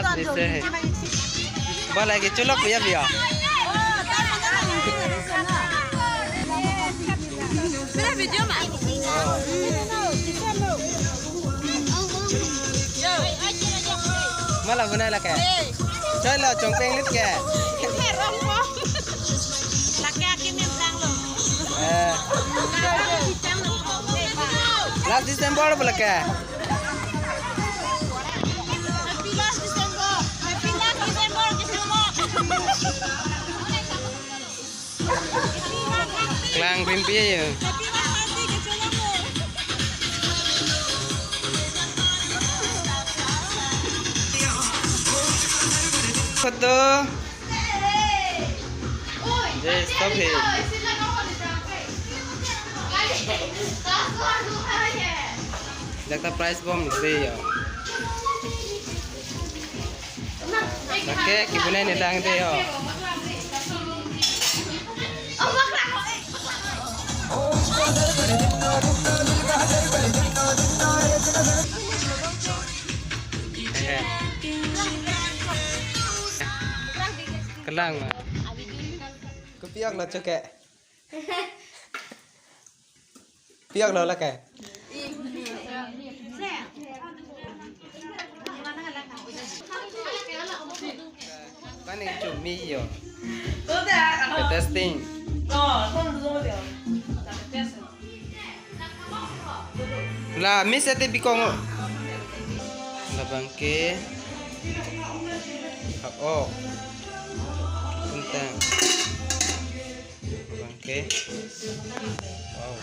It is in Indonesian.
Last dessert. Ba lagi culok ya biar. Bila video mak. Malah benar lah ke. Chalo chongpeng lit ke. Last December boleh ke. Klang rimpi ya. Foto. Yes, stop it. Dakta price bomb deh ya. Oke, kibunnya nidang deh ya. Kelang mah. Kepiak lo cokek. Piak lo lah ke. Kan yang cumi yo. Ke testing. Lah, miss ate bikong. Lah bangke. Oh. Tentang. Bangke. Wow.